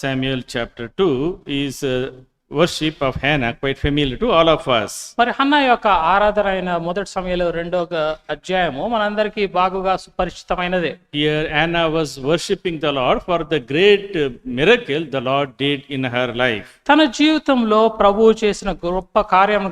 Samuel chapter 2 is worship of Hannah, quite familiar to all of us. మరి Hannah యొక్క ఆరాధన అయిన మొదటి సమయంలో రెండో అధ్యాయము మనందరికీ బాగుగా సుపరిచితమైనదే. Here Hannah was worshiping the Lord for the great miracle the Lord did in her life. తన జీవితంలో ప్రభువు చేసిన గొప్ప కార్యం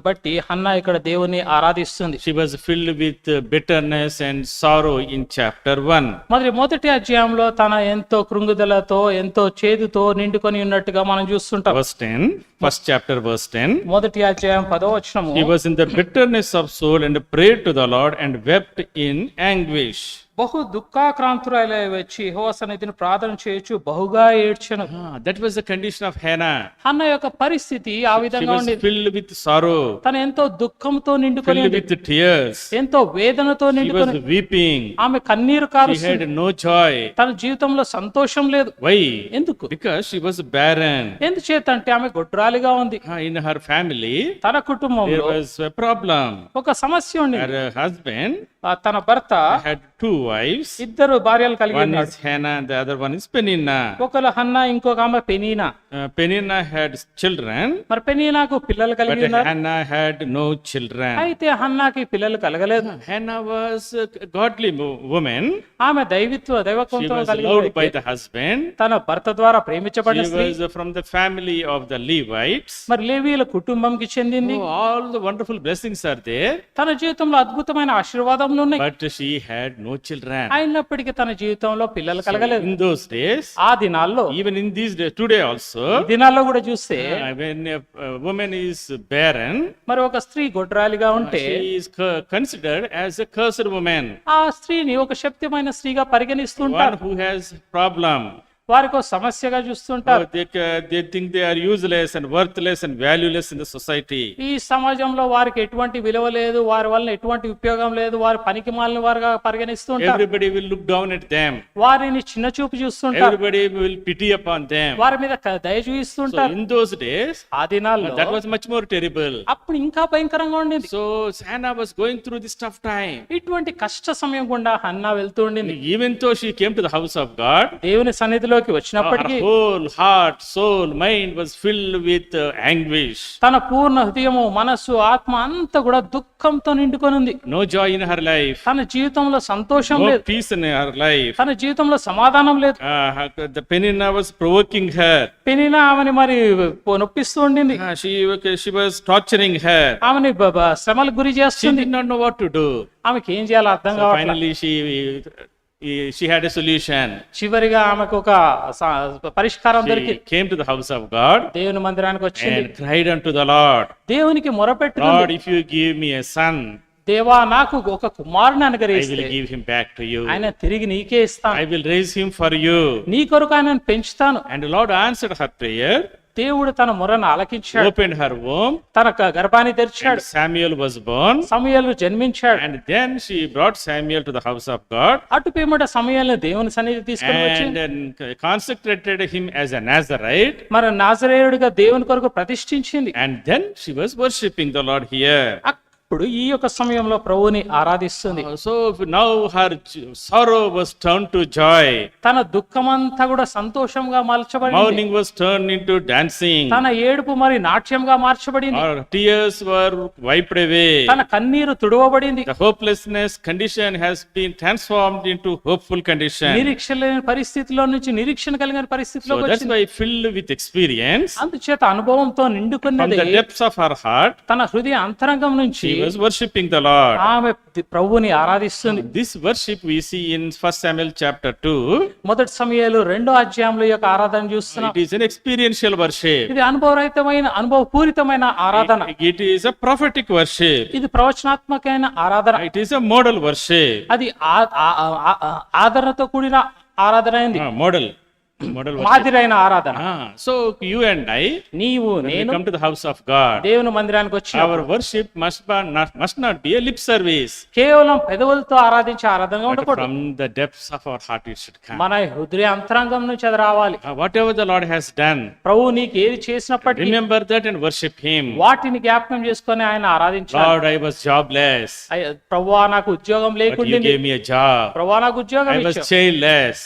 బట్టి హన్నా ఇక్కడ దేవుని ఆరాధిస్తుంది. She was filled with bitterness and sorrow in chapter 1. మొదటి అధ్యాయంలో తన ఎంతో కృంగుదలతో ఎంతో చేదుతో నిండుకొని ఉన్నట్టుగా మనం చూస్తుంటాం. First chapter verse 10. మొదటి అధ్యాయం 10వ వచనము. He was in the bitterness of soul and prayed to the Lord and wept in anguish. బహు దుఃఖాక్రాంతురాలై వచ్చి యెహోవా సన్నిధిని ప్రార్థన చేయొచ్చు బహుగా ఏడ్చెను. That was the condition of Hannah. Hannah యొక్క పరిస్థితి ఆ విధంగా She was filled with sorrow. తను ఎంతో దుఃఖంతో నిండుకొని Filled with tears. ఎంతో వేదనతో She was నిండుకొని weeping. ఆమె కన్నీరు She కారుస్తుంది. had no joy. తన జీవితంలో సంతోషం లేదు. Why? ఎందుకు? Because she was barren. ఎందుచేతంటే ఆమె గొడ్రాలిగా ఉంది. In her family తన there కుటుంబంలో was a problem. ఒక సమస్య ఉంది. Her husband తన భర్త had two wives. ఇద్దరు భార్యలు కలిగి One ఉన్నాడు. is Hannah and the other one is Peninnah. ఒకరు హన్నా ఇంకొక ఆమె పెనీనా. Peninnah had children, మరి పెనీనాకు పిల్లలు but కలిగి ఉన్నారు. Hannah had no children. అయితే హన్నాకి పిల్లలు కలగలేదు. Hannah was a godly woman. ఆమె She దైవత్వంతో was కలిగి loved by ఉంది. the husband. తన భర్త ద్వారా She ప్రేమించబడిన స్త్రీ. was from the family of the Levites. మరి లేవీయుల కుటుంబంకి చెందింది. Oh, all the wonderful blessings are there, తన జీవితంలో అద్భుతమైన ఆశీర్వాదములు ఉన్నాయి. but she had no children. అయినప్పటికీ తన జీవితంలో పిల్లలు కలగలేదు. In those days, ఆ దినాల్లో even in these days, today also, ఈ దినాల్లో కూడా చూస్తే when a woman is barren, మరి ఒక స్త్రీ గొడ్రాలిగా ఉంటే she is considered as a cursed woman, ఆ స్త్రీని ఒక శక్తిమైన స్త్రీగా one పరిగణిస్తుంటారు. who has problem. వారికి ఒక సమస్యగా చూస్తుంటారు. They think they are useless and worthless and valueless in the society. ఈ సమాజంలో వారికి ఎటువంటి విలువ లేదు, వారి వల్ల ఎటువంటి ఉపయోగం లేదు, వారి పనికి మాలిన వారుగా పరిగణిస్తుంటారు. Everybody will look down at them. వారిని చిన్న చూపు చూస్తుంటారు. Everybody will pity upon them. వారి మీద దయ So చూపిస్తుంటారు. in those days, ఆ దినాల్లో that was much more terrible. అప్పుడు ఇంకా భయంకరంగా ఉండేది. So Hannah was going through this tough time. ఇటువంటి కష్ట సమయం గుండా హన్నా వెళ్తూ ఉండింది. Even though she came to the house of God, దేవుని సన్నిధిలోకి వచ్చినప్పటికీ her whole heart, soul, mind was filled with anguish. తన పూర్ణ హృదయము మనస్సు ఆత్మ అంతా కూడా దుఃఖంతో నిండుకొని ఉంది. No joy in her life. తన జీవితంలో సంతోషం No లేదు. peace in her life. తన జీవితంలో సమాధానం లేదు. The Peninnah was provoking her. పెనినా ఆమెని మరి నొప్పిస్తూ ఉండింది. She was torturing her. ఆమెని శ్రమలకు గురి She చేస్తుంది. did not know what to do. ఆమెకి ఏం చేయాలో అర్థం So కావట్లేదు. finally she had a solution. చివరిగా ఆమెకు ఒక పరిష్కారం She దొరికింది. came to the house of God దేవుని మందిరానికి వచ్చింది. and cried unto the Lord, దేవునికి మొరపెట్టింది. Lord, if you give me a son, దేవా నాకు ఒక కుమారుని I అనుగ్రహిస్తే will give him back to you. ఆయన తిరిగి నీకే ఇస్తాను. I will raise him for you. నీ కొరకు ఆయనను పెంచుతాను. And the Lord answered her prayer, దేవుడు తన మొరను ఆలకించాడు. opened her womb, తన గర్భాన్ని and తెరిచాడు. Samuel was born. సమూయేలు జన్మించాడు. And then she brought Samuel to the house of God అటు పిమ్మట సమూయేలును దేవుని సన్నిధి తీసుకొని వచ్చి and then consecrated him as a Nazarite. మరి నాజరేయుడిగా దేవుని కొరకు ప్రతిష్ఠించింది. And then she was worshipping the Lord here. అప్పుడు ఈ యొక్క సమయంలో ప్రభువుని ఆరాధిస్తుంది. So now her sorrow was turned to joy. తన దుఃఖమంతా కూడా సంతోషంగా మార్చబడింది. Mourning was turned into dancing. తన ఏడుపు మరి నాట్యంగా మార్చబడింది. Her tears were wiped away. తన కన్నీరు తుడవబడింది. The hopelessness condition has been transformed into hopeful condition. నిరీక్షణ లేని పరిస్థితిలో నుంచి నిరీక్షణ కలిగిన So పరిస్థితిలోకి that's వచ్చింది. why filled with experience అందుచేత అనుభవంతో from నిండుకున్నది the depths of her heart, తన హృదయ అంతరంగం నుంచి she was worshipping the Lord. ఆమె ప్రభువుని ఆరాధిస్తుంది. This worship we see in 1 Samuel chapter 2. మొదటి సమయాలు 2వ అధ్యాయంలో ఈ యొక్క ఆరాధన చూస్తున్నాం. It is an experiential worship. ఇది అనుభవపూరితమైన ఆరాధన. It is a prophetic worship. ఇది ప్రవచనాత్మకమైన ఆరాధన. It is a model worship. అది ఆదరణతో కూడిన ఆరాధన అయింది. Model worship. మాదిరైన ఆరాధన. So you and I, నీవు when we నేను come to the house of God, దేవుని మందిరానికి వచ్చి our worship must not be a lip service. కేవలం పెదవులతో ఆరాధించే ఆరాధనగా But ఉండకూడదు. from the depths of our heart it should come. మన హృదయ అంతరంగం నుంచి అది రావాలి. Whatever the Lord has done, ప్రభువు నీకు ఏది చేసినప్పటికీ remember that and worship Him. వాటిని జ్ఞాపకం చేసుకొని ఆయన ఆరాధించాలి. Lord, I was jobless, ప్రభువా నాకు ఉద్యోగం but you లేకుండా, gave me a job. ప్రభువా నాకు ఉద్యోగం I was ఇచ్చావు. childless,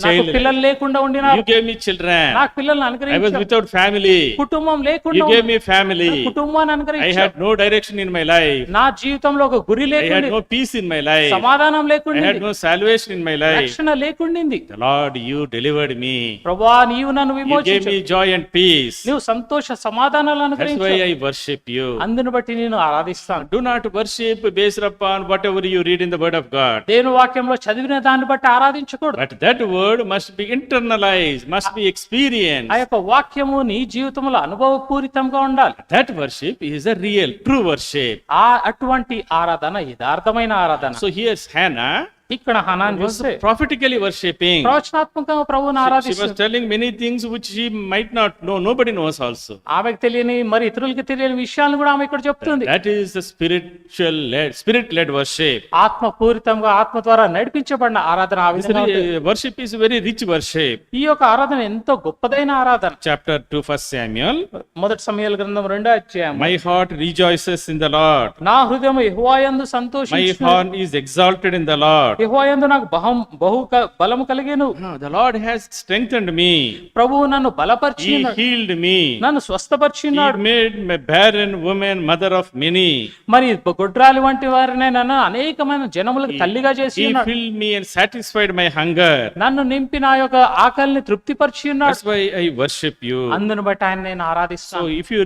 నాకు పిల్లలు లేకుండా ఉండినా You gave me children. నాకు పిల్లల్ని I was అనుగ్రహించావు. without family. కుటుంబం You లేకుండా gave me family. కుటుంబాన్ని I అనుగ్రహించావు. had no direction in my life. నా జీవితంలో ఒక గురి I had లేకుండా, no peace in my life. సమాధానం I లేకుండా, had no salvation in my life. రక్షణ లేకుండింది. The Lord, you delivered me. ప్రభువా నీవు నన్ను You gave విమోచించావు. me joy and peace. నీవు సంతోష సమాధానాలు That's అనుగ్రహించావు. why I worship you. అందును బట్టి నేను ఆరాధిస్తాను. Do not worship based upon whatever you read in the word of God. దేవుని వాక్యంలో చదివిన దాన్ని బట్టి ఆరాధించకూడదు. But that word must be internalized, must be experienced. ఆ యొక్క వాక్యము నీ జీవితంలో అనుభవపూరితంగా ఉండాలి. That worship is a real, true worship. అటువంటి ఆరాధన యథార్థమైన ఆరాధన. So here's Hannah. ఇక్కడ హనాన్ Was చూస్తే prophetically worshiping. ప్రవచనాత్మకంగా ప్రభువుని She was ఆరాధిస్తుంది. telling many things which she might not know. Nobody knows also. ఆమెకు తెలియని మరి ఇతరులకు తెలియని విషయాలను కూడా ఆమె ఇక్కడ చెప్తుంది. That is the spirit-led worship. ఆత్మపూరితంగా ఆత్మ ద్వారా నడిపించబడిన ఆరాధన ఆ This విధంగా ఉంటుంది. worship is very rich worship. ఈ యొక్క ఆరాధన ఎంతో గొప్పదైన ఆరాధన. Chapter 2, 1 Samuel. మొదటి సమయాల గ్రంథం 2వ అధ్యాయం. My heart rejoices in the Lord. నా హృదయం యెహోవాయందు My సంతోషించును. heart is exalted in the Lord. యెహోవాయందు నాకు బహు బలము కలిగెను. The Lord has strengthened me. ప్రభువు నన్ను He బలపరిచినాడు, healed me. నన్ను He స్వస్థపరిచినాడు. made me barren woman mother of many. మరి గొడ్రాలి వంటి వారినే నన్ను అనేకమైన జనములకు తల్లిగా చేసి He ఉన్నాడు. filled me and satisfied my hunger. నన్ను నింపి నా యొక్క ఆకలిని తృప్తిపరిచి ఉన్నాడు. That's why I worship you. అందును బట్టి ఆయన నేను So ఆరాధిస్తాను. if you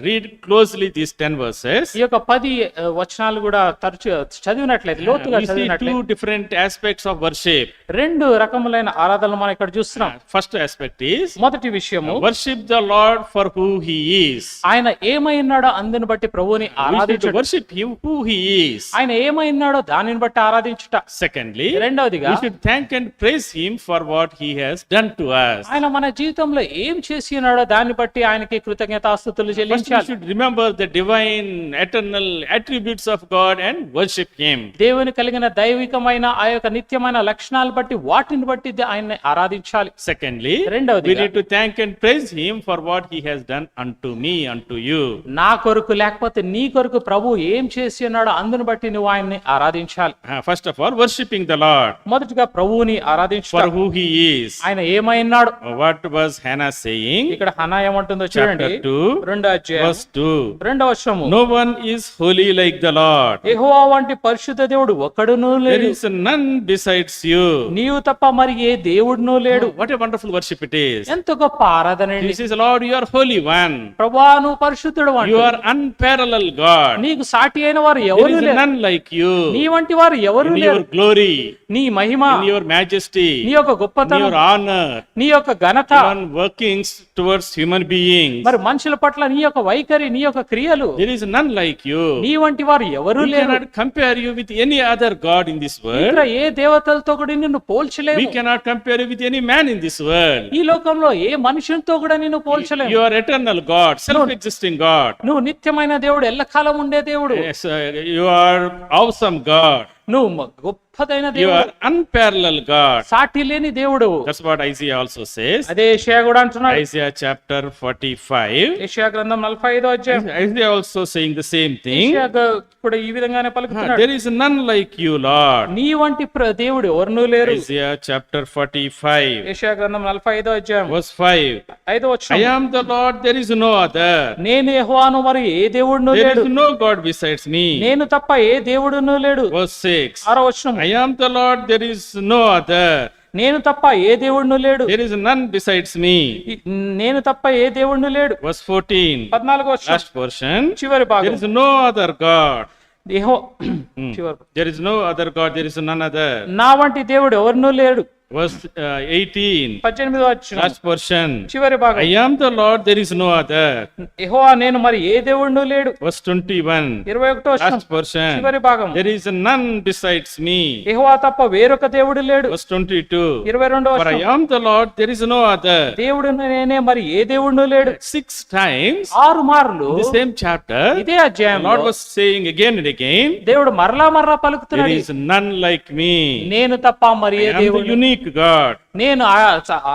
read closely these 10 verses, ఈ యొక్క 10 వచనాలు కూడా తరచు చదివినట్లయితే, లోతుగా we see చదివినట్లయితే two different aspects of worship. 2 రకములైన ఆరాధనలు మనం ఇక్కడ చూస్తున్నాం. First aspect is మొదటి విషయము, worship the Lord for who He is. ఆయన ఏమై ఉన్నాడో అందుని బట్టి ప్రభువుని We should ఆరాధించడం. worship Him who He is. ఆయన ఏమై ఉన్నాడో దానిని బట్టి ఆరాధించుట. Secondly, రెండవదిగా we should thank and praise Him for what He has done to us. ఆయన మన జీవితంలో ఏం చేసి ఉన్నాడో దాన్ని బట్టి ఆయనకి కృతజ్ఞతాస్తుతులు First, we చెల్లించాలి. should remember the divine, eternal attributes of God and worship Him. దేవుని కలిగిన దైవికమైన ఆ యొక్క నిత్యమైన లక్షణాలు బట్టి వాటిని బట్టి ఆయన్ని ఆరాధించాలి. Secondly, రెండవదిగా, we need to thank and praise Him for what He has done unto me, unto you. నా కొరకు లేకపోతే నీ కొరకు ప్రభు ఏం చేసి ఉన్నాడో అందుని బట్టి నువ్వు ఆయన్ని ఆరాధించాలి. First of all, worshiping the Lord మొదటిగా ప్రభువుని for ఆరాధించాలి. who He is. ఆయన ఏమై ఉన్నాడు. What was Hannah saying? ఇక్కడ హన్నా ఏమంటుందో చూడండి. Chapter 2, 2వ అధ్యాయం verse 2. 2వ వచనము. No one is holy like the Lord. యెహోవా వంటి పరిశుద్ధ దేవుడు ఒక్కడునూ There లేడు, is none besides you. నీవు తప్ప మరి ఏ దేవుడునూ లేడు. What a wonderful worship it is. ఎంత గొప్ప ఆరాధన అండి. He says, Lord, you are holy one. ప్రభువా నువ్వు పరిశుద్ధుడు You అంటూ. are unparalleled God. నీకు సాటి అయిన వారు There ఎవరు is లేరు. none like you. నీ వంటి వారు ఎవరు In లేరు. your glory, నీ మహిమ, in your majesty, నీ యొక్క in గొప్పతనం, your honor, నీ యొక్క ఘనత, on workings towards human beings. మరి మనుషుల పట్ల నీ యొక్క వైఖరి, నీ యొక్క క్రియలు, There is none like you. నీ వంటి వారు ఎవరు We లేరు. cannot compare you with any other God in this world. ఇక్కడ ఏ దేవతలతో కూడా నిన్ను We పోల్చలేము. cannot compare you with any man in this world. ఈ లోకంలో ఏ మనుషులతో కూడా నిన్ను పోల్చలేము. You are eternal God, self-existing God. నువ్వు నిత్యమైన దేవుడు, ఎల్లకాలం ఉండే దేవుడు. Yes, you are awesome God. నువ్వు గొప్పదైన You దేవుడు, are unparalleled God. సాటి లేని దేవుడు. That's what Isaiah also says. అదే యెషయా కూడా అంటున్నాడు. Isaiah chapter 45. యెషయా గ్రంథం 45వ అధ్యాయం. Isaiah also saying the same thing. యెషయా కూడా ఈ విధంగానే పలుకుతున్నాడు. There is none like you, Lord. నీ వంటి దేవుడు ఎవరునూ లేరు. Isaiah chapter 45, యెషయా గ్రంథం 45వ అధ్యాయం verse 5. 5వ I వచనం. am the Lord, there is no other. నేను యెహోవాను, మరి ఏ దేవుడును There లేడు. is no God besides me. నేను తప్ప ఏ దేవుడును లేడు. Verse 6. 6వ వచనం. I am the Lord, there is no other. నేను తప్ప ఏ దేవుడును లేడు. There is none besides me. నేను తప్ప ఏ దేవుడును లేడు. Verse 14. 14వ వచనం. Last portion. చివరి There భాగం. is no other God. చివరి. There is no other God, there is none other. నా వంటి దేవుడు ఎవరునూ లేడు. Verse 18. 18వ వచనం. Last portion. చివరి భాగం. I am the Lord, there is no other. యెహోవా నేను, మరి ఏ దేవుడును లేడు. Verse 21. 21వ వచనం. Last portion. చివరి భాగం. There is none besides me. యెహోవా తప్ప వేరొక దేవుడు లేడు. Verse 22. 22వ For I వచనం. am the Lord, there is no other. దేవుడు నేనే, మరి ఏ దేవుడును లేడు. 6 times 6 మార్లు in the same chapter, ఇదే the అధ్యాయంలో Lord was saying again and again, దేవుడు మరలా there పలుకుతున్నాడు, is none like me. నేను తప్ప మరి I ఏ am the దేవుడు. unique unique God. నేను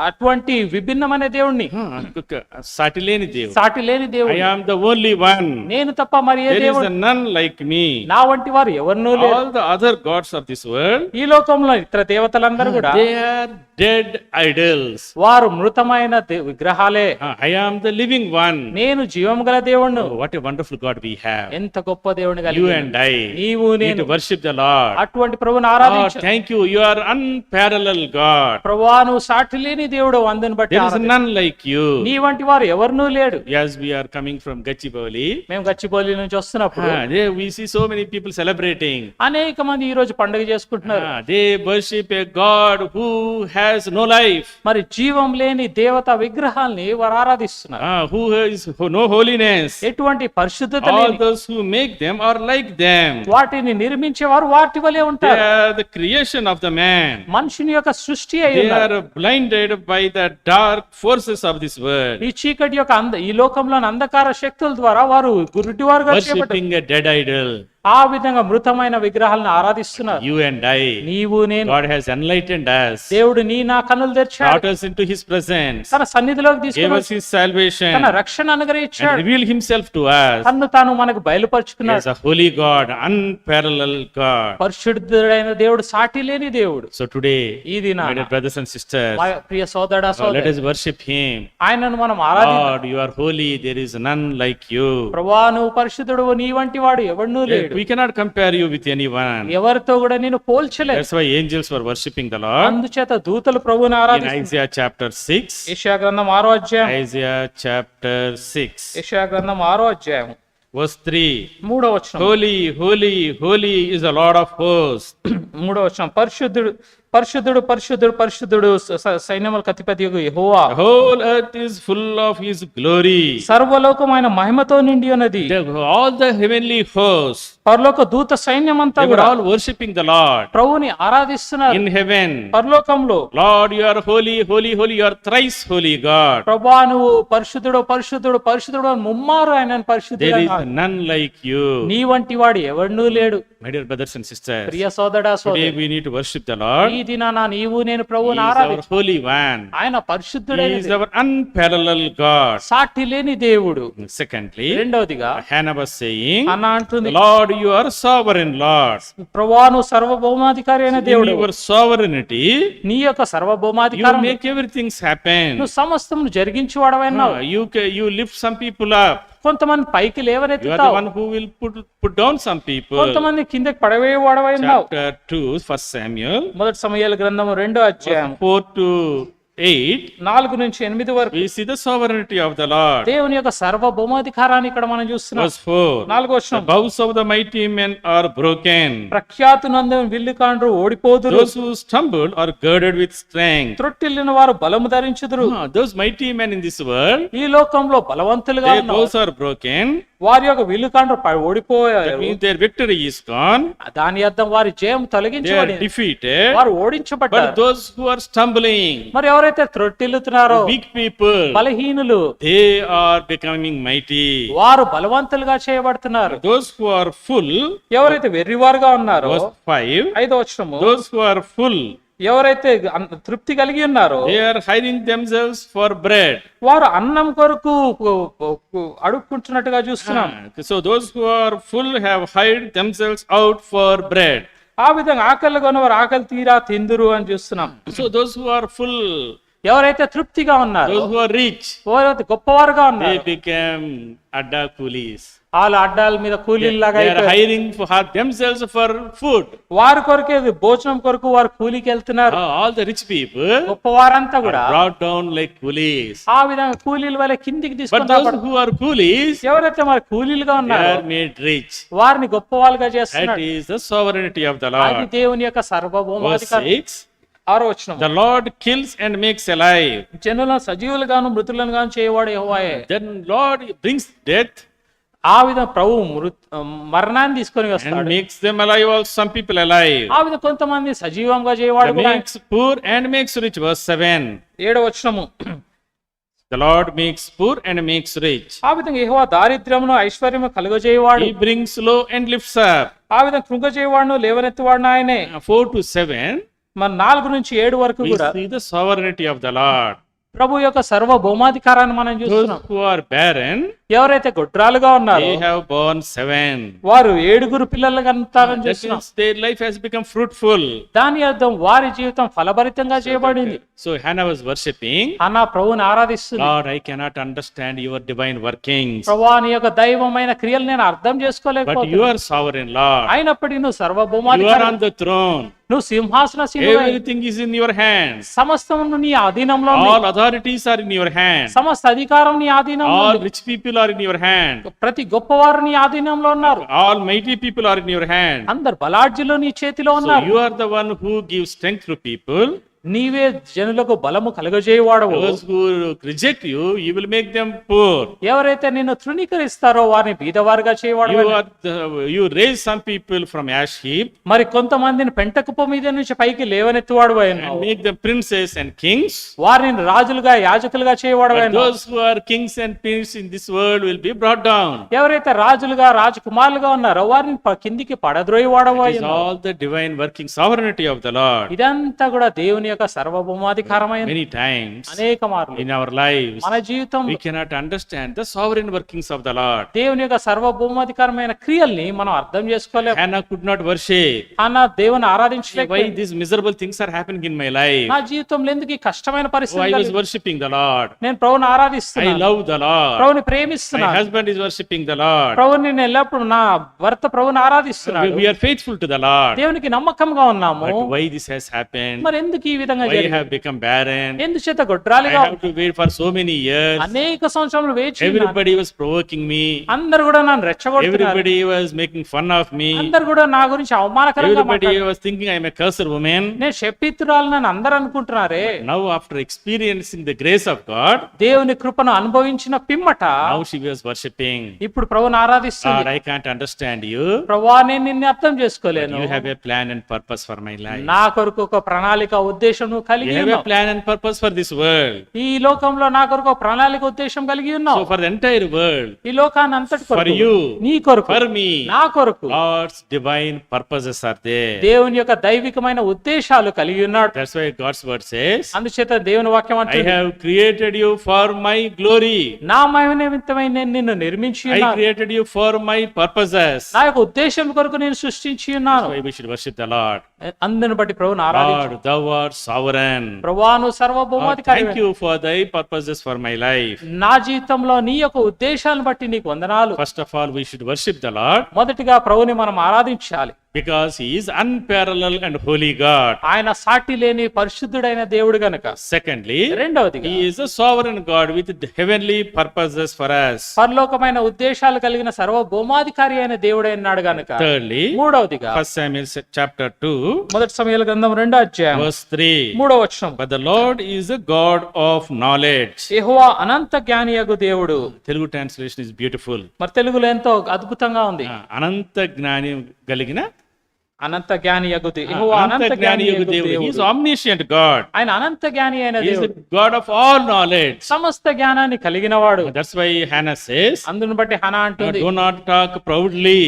అటువంటి విభిన్నమైన దేవుణ్ణి, సాటి లేని దేవుడు. సాటి లేని I దేవుడు. am the only one. నేను తప్ప మరి ఏ There is దేవుడు none like me. నా వంటి వారు ఎవరినూ లేరు. All the other gods of this world, ఈ లోకంలో ఇతర దేవతలందరూ కూడా they are dead idols. వారు మృతమైన విగ్రహాలే. I am the living one. నేను జీవం గల దేవుణ్ణి. Oh, what a wonderful God we have. ఎంత గొప్ప దేవుని You కలిగి and I నీవు need నేను to worship the Lord. అటువంటి ప్రభువుని Oh, ఆరాధించు. thank you. You are unparalleled God. ప్రభువా నువ్వు సాటి లేని దేవుడు, అందుని బట్టి There is ఆరాధించు. none like you. నీ వంటి వారు ఎవరినూ లేడు. As we are coming from Gachibowli, మేము గచ్చిబౌలి నుంచి వస్తున్నప్పుడు there we see so many people celebrating. అనేక మంది ఈ రోజు పండుగ చేసుకుంటున్నారు. They worship a God who has no life. మరి జీవం లేని దేవతా విగ్రహాల్ని వారు ఆరాధిస్తున్నారు. Who has no holiness. ఎటువంటి పరిశుద్ధత All లేని those who make them are like them. వాటిని నిర్మించేవారు వాటి వలె They ఉంటారు. are the creation of the man. మనుషుని యొక్క సృష్టి అయి They ఉన్నారు. are blinded by the dark forces of this world, ఈ చీకటి యొక్క ఈ లోకంలోని అంధకార శక్తుల ద్వారా వారు గురుటివారుగా చేయబడ్డారు. worshipping a dead idol. ఆ విధంగా మృతమైన విగ్రహాలను ఆరాధిస్తున్నారు. You and I, నీవు నేను, God has enlightened us, దేవుడు నా కన్నులు తెరిచాడు, brought us into His presence, తన సన్నిధిలోకి gave తీసుకుని us His salvation, తన రక్షణ and అనుగ్రహించాడు, revealed Himself to us తన్ను తాను మనకు as బయలుపరుచుకున్నాడు. a holy God, unparalleled God. పరిశుద్ధుడైన దేవుడు, సాటి లేని దేవుడు. So today, ఈ దినాన my dear brothers and sisters, మా ప్రియ సోదరుడా let సోదరి, us worship Him. ఆయనను మనం ఆరాధిద్దాం. Lord, you are holy, there is none like you. ప్రభువా నువ్వు పరిశుద్ధుడు, నీ వంటి వాడు ఎవడునూ లేడు. We cannot compare you with anyone. ఎవరితో కూడా నేను పోల్చలేదు. That's why angels were worshipping the Lord. అందుచేత దూతలు ప్రభువుని In ఆరాధిస్తున్నారు. Isaiah chapter 6, యెషయా గ్రంథం 6వ అధ్యాయం, Isaiah chapter 6, యెషయా గ్రంథం 6వ అధ్యాయం verse 3. 3వ వచనం. Holy, holy, holy is the Lord of hosts. 3వ వచనం. పరిశుద్ధుడు పరిశుద్ధుడు పరిశుద్ధుడు పరిశుద్ధుడు సైన్యముల అధిపతి యెహోవా. The whole earth is full of His glory. సర్వలోకమైన మహిమతో నిండి ఉన్నది. All the heavenly hosts, పరలోక దూత సైన్యమంతా they were కూడా all worshipping the Lord. ప్రభువుని ఆరాధిస్తున్నారు. In heaven, పరలోకంలో Lord, you are holy, holy, holy, you are thrice holy God. ప్రభువా నువ్వు పరిశుద్ధుడు పరిశుద్ధుడు పరిశుద్ధుడు అని ముమ్మారు ఆయన There పరిశుద్ధుడు. is none like you. నీ వంటి వాడు ఎవడునూ లేడు. My dear brothers and sisters, ప్రియ సోదరుడా today సోదరి, we need to worship the Lord. ఈ దినాన నీవు నేను ప్రభువుని He is our ఆరాధించు. holy one. ఆయన He పరిశుద్ధుడైన is our unparalleled God. సాటి లేని దేవుడు. Secondly, రెండవదిగా Hannah was saying, అన్న అంటుంది, Lord, you are sovereign Lord. ప్రభువా నువ్వు సార్వభౌమాధికారి అయిన In దేవుడు. your sovereignty, నీ యొక్క you సార్వభౌమాధికారం make everything happen. నువ్వు సమస్తమును జరిగించువాడవైనావు. You lift some people up. కొంతమంది పైకి You are the లేవనెత్తుతావు, one who will put down some people. కొంతమంది కిందకి పడవేయవాడవైనావు. Chapter 2, 1 Samuel, మొదటి సమయాల గ్రంథము 2వ అధ్యాయం 4 to 8, 4 నుంచి 8 వరకు we see the sovereignty of the Lord. దేవుని యొక్క సార్వభౌమాధికారాన్ని ఇక్కడ మనం చూస్తున్నాం. Verse 4, 4వ వచనం. the bows of the mighty men are broken. ప్రఖ్యాతునందు విల్లుకాండ్రు ఓడిపోదురు, Those who stumble are girded with strength. త్రొట్టిల్లిన వారు బలము ధరించుదురు. Those mighty men in this world, ఈ లోకంలో బలవంతులుగా their ఉన్నారు. bows are broken. వారి యొక్క విల్లుకాండ్రు ఓడిపోయారు. That means their victory is gone. దాని అర్థం వారి జయం They are తొలగించబడింది, defeated. వారు ఓడించబడ్డారు. But those who are stumbling, మరి ఎవరైతే త్రొట్టిల్లుతున్నారో, weak people, బలహీనులు, they are becoming mighty. వారు బలవంతులుగా చేయబడుతున్నారు. Those who are full, ఎవరైతే వెర్రివారుగా ఉన్నారో, verse 5, 5వ వచనము, those who are full, ఎవరైతే తృప్తి కలిగి ఉన్నారో they are hiding themselves for bread. వారు అన్నం కొరకు అడుక్కుంటున్నట్టుగా చూస్తున్నాం. So those who are full have hid themselves out for bread. ఆ విధంగా ఆకలి కొనవారు ఆకలి తీరా తిందురు అని చూస్తున్నాం. So those who are full, ఎవరైతే తృప్తిగా ఉన్నారో, those who are rich, ఎవరైతే గొప్పవారుగా they ఉన్నారు, become adda coolies. వాళ్ళ అడ్డాల మీద కూలీలాగా They are అయిపోయారు. hiring for themselves for food. వారి కొరకే భోజనం కొరకు వారు కూలికి వెళ్తున్నారు. All the rich people గొప్పవారంతా are కూడా brought down like coolies. ఆ విధంగా కూలీల వల్ల కిందికి But తీసుకుంటారు. those who are coolies, ఎవరైతే మరి కూలీలుగా they ఉన్నారో are made rich. వారిని గొప్పవాళ్ళుగా That చేస్తున్నారు. is the sovereignty of the అది Lord. దేవుని యొక్క Verse సార్వభౌమాధికారం. 6, 6వ వచనం. the Lord kills and makes alive. జనులను సజీవులుగాను మృతులను గాను చేయవాడు యెహోవాయే. Then Lord brings death ఆ విధంగా ప్రభు మరణాన్ని తీసుకొని and వస్తాడు. makes them alive, also some people alive. ఆ విధంగా కొంతమంది సజీవంగా చేయవాడు కూడా. Makes poor and makes rich. Verse 7, 7వ వచనము. the Lord makes poor and makes rich. ఆ విధంగా యెహోవా దారిద్ర్యమును ఐశ్వర్యము కలుగజేయవాడు. He brings low and lifts up. ఆ విధంగా కృంగజేయవాడును లేవనెత్తువాడును ఆయనే. 4 to 7, మన 4 నుంచి 7 వరకు we కూడా see the sovereignty of the Lord. ప్రభు యొక్క సర్వభౌమాధికారాన్ని మనం Those చూస్తున్నాం. who are barren, ఎవరైతే గొడ్రాలుగా ఉన్నారో they have born 7. వారు 7 పిల్లలు కంటారని That చూస్తున్నాం. means their life has become fruitful. దాని అర్థం వారి జీవితం ఫలభరితంగా చేయబడింది. So Hannah was worshipping, అన్న ప్రభువుని ఆరాధిస్తుంది. Lord, I cannot understand your divine workings, ప్రభువా నీ యొక్క దైవమైన క్రియలు నేను అర్థం but చేసుకోలేకపోతున్నాను. you are sovereign, Lord. అయినప్పటికీ నువ్వు You are సర్వభౌమాధికారి, on the throne. నువ్వు సింహాసనశీలుడై Everything is in your hands. సమస్తమును నీ ఆధీనంలో ఉంది. All authorities are in your hands. సమస్త అధికారం నీ ఆధీనంలో All ఉంది. rich people are in your hand. ప్రతి గొప్పవారు నీ ఆధీనంలో ఉన్నారు. All mighty people are in your hand. అందరు బలాఢ్యులు నీ చేతిలో So ఉన్నారు. you are the one who gives strength to people. నీవే జనులకు బలము కలుగజేయవాడవు. Those who reject you, you will make them poor. ఎవరైతే నిన్ను తృణీకరిస్తారో వారిని బీదవారుగా చేయవాడు. You raise some people from ash heap మరి కొంతమందిని పెంటకుప్ప మీద నుంచి పైకి లేవనెత్తువాడు and make them princes and kings. వారిని రాజులుగా యాజకులుగా చేయవాడు. But those who are kings and princes in this world will be brought down. ఎవరైతే రాజులుగా రాజకుమారులుగా ఉన్నారో వారిని కిందికి పడద్రోయవాడవు. It is all the divine working sovereignty of the Lord. ఇదంతా కూడా దేవుని యొక్క సర్వభౌమాధికారమైన Many times అనేక మార్లు in our lives, మన జీవితం we cannot understand the sovereign workings of the Lord. దేవుని యొక్క సర్వభౌమాధికారమైన క్రియల్ని మనం అర్థం చేసుకోలేము. Hannah could not worship. అన్న దేవుని Why ఆరాధించలేకపోయింది. these miserable things are happening in my life? నా జీవితంలో ఎందుకు ఈ కష్టమైన Oh, I was పరిస్థితి? worshipping the Lord. నేను ప్రభుని I ఆరాధిస్తున్నాను, love the Lord. ప్రభుని My ప్రేమిస్తున్నాను, husband is worshipping the Lord. ప్రభుని నేను ఎల్లప్పుడు నా భర్త ప్రభుని ఆరాధిస్తున్నాడు, We are faithful to the Lord. దేవునికి నమ్మకంగా ఉన్నాము. But why this has happened? మరి ఎందుకు ఈ విధంగా Why I జరిగింది? have become barren? ఎందుచేత I గొడ్రాలిగా have to wait for so many years. అనేక సంవత్సరాలు వేచి ఉన్నాను. Everybody was provoking me. అందరు కూడా నన్ను రెచ్చగొడుతున్నారు. Everybody was making fun of me. అందరు కూడా నా గురించి అవమానకరంగా Everybody మాట్లాడుతున్నారు. was thinking I am a cursed woman. నేను శపితురాలని నన్ను అందరూ అనుకుంటున్నారే. Now after experiencing the grace of God, దేవుని కృపను అనుభవించిన పిమ్మట now she was worshipping. ఇప్పుడు ప్రభుని ఆరాధిస్తుంది. Lord, I can't understand you. ప్రభువా నేను నిన్ను అర్థం చేసుకోలేను. You have a plan and purpose for my life. నా కొరకు ఒక ప్రణాళిక ఉద్దేశం నువ్వు You కలిగి have a ఉన్నావు. plan and purpose for this world. ఈ లోకంలో నా కొరకు ఒక ప్రణాళిక ఉద్దేశం కలిగి ఉన్నావు. So for the entire world, ఈ లోకాన్ని అంతటి for కొరకు, you, నీ కొరకు, for me, నా కొరకు God's divine purposes are there. దేవుని యొక్క దైవికమైన ఉద్దేశాలు కలిగి ఉన్నాడు. That's why God's word says, అందుచేత దేవుని వాక్యం I అంటుంది, have created you for my glory. నా మహిమ నిమిత్తమై నేను నిన్ను నిర్మించి I ఉన్నాను. created you for my purposes. నా యొక్క ఉద్దేశం కొరకు నేను సృష్టించి ఉన్నాను. That's why we should worship the Lord. అందుని బట్టి ప్రభుని ఆరాధించు. Lord, thou art sovereign. ప్రభువాను Lord, సర్వభౌమాధికారి. thank you for thy purposes for my life. నా జీవితంలో నీ యొక్క ఉద్దేశాలను బట్టి నీకు వందనాలు. First of all, we should worship the Lord మొదటిగా ప్రభుని మనం ఆరాధించాలి. because he is unparalleled and holy God. ఆయన సాటి లేని పరిశుద్ధుడైన దేవుడు గనుక. Secondly, రెండవదిగా he is a sovereign God with heavenly purposes for us. పరలోకమైన ఉద్దేశాలు కలిగిన సర్వభౌమాధికారి అయిన దేవుడైనాడు గనుక. Thirdly, మూడవదిగా 1 Samuel chapter 2, మొదటి సమూయేలు గ్రంథం 2వ అధ్యాయం verse 3. 3వ వచనం. But the Lord is a God of knowledge. యెహోవా అనంత జ్ఞానియగు దేవుడు. Telugu translation is beautiful. మరి తెలుగులో ఎంతో అద్భుతంగా ఉంది. అనంత జ్ఞాని కలిగిన అనంత జ్ఞాని యగుది. యెహోవా అనంత జ్ఞాని యగు దేవుడు. He is దేవుడు. omniscient God. ఆయన అనంత జ్ఞాని అయిన He is the దేవుడు. God of all knowledge. సమస్త జ్ఞానాన్ని కలిగినవాడు. That's why Hannah says, అందుని బట్టి హనా అంటుంది, do not talk proudly.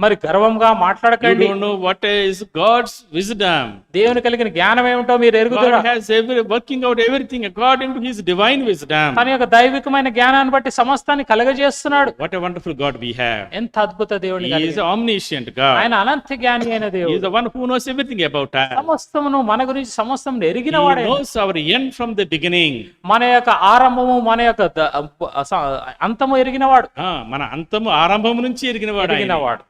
మరి గర్వంగా You మాట్లాడకండి. don't know what is God's wisdom. దేవుని కలిగిన జ్ఞానం ఏమిటో మీరు ఎరుగుదురా. God has working out everything according to his divine wisdom. తన యొక్క దైవికమైన జ్ఞానాన్ని బట్టి సమస్తాన్ని కలగజేస్తున్నాడు. What a wonderful God we have. ఎంత అద్భుత దేవుని He is omniscient God. ఆయన అనంత జ్ఞాని అయిన He is దేవుడు. the one who knows everything about us. సమస్తమును మన గురించి సమస్తం ఎరిగిన He వాడే. knows our end from the beginning. మన యొక్క ఆరంభము మన యొక్క అంతము ఎరిగినవాడు. మన అంతము ఆరంభం నుంచి ఎరిగినవాడు ఆయన. ఎరిగినవాడు.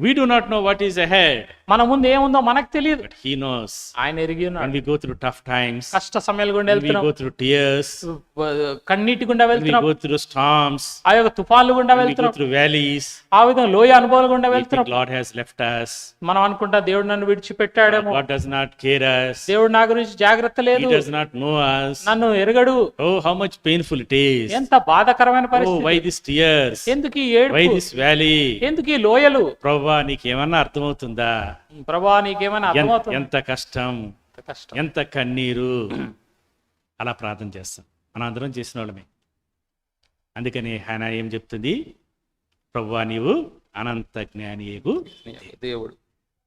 We do not know what is ahead, మన ముందు ఏముందో మనకు తెలియదు. but he knows. ఆయన ఎరిగి When ఉన్నాడు. we go through tough times, కష్ట సమయాలు గుండా when we వెళ్తున్నాం, go through tears, కన్నీటి గుండా when we వెళ్తున్నాం, go through storms, ఆ యొక్క తుఫాన్లు గుండా when we go వెళ్తున్నాం, through valleys, ఆ విధంగా లోయ అనుభవాలు గుండా we వెళ్తున్నాం. think Lord has left us. మనం అనుకుంటా దేవుడు నన్ను విడిచిపెట్టాడేమో, God does not care us. దేవుడు నా గురించి జాగ్రత్త He లేదు, does not know us. నన్ను ఎరగడు. Oh, how much painful it is. ఎంత బాధాకరమైన Oh, why పరిస్థితి. these tears? ఎందుకు ఈ Why ఏడుపు, this valley? ఎందుకు ఈ లోయలు. ప్రభువా నీకేమన్నా అర్థమవుతుందా? ప్రభా నీకేమైనా అర్థమవుతుంది? ఎంత కష్టం, కష్టం. ఎంత కన్నీరు. అలా ప్రార్థన చేస్తాం. మనం అందరం చేసిన వాళ్ళమే. అందుకని ఆయన ఏం చెప్తుంది? ప్రభువా నీవు అనంత జ్ఞానియగు దేవుడు.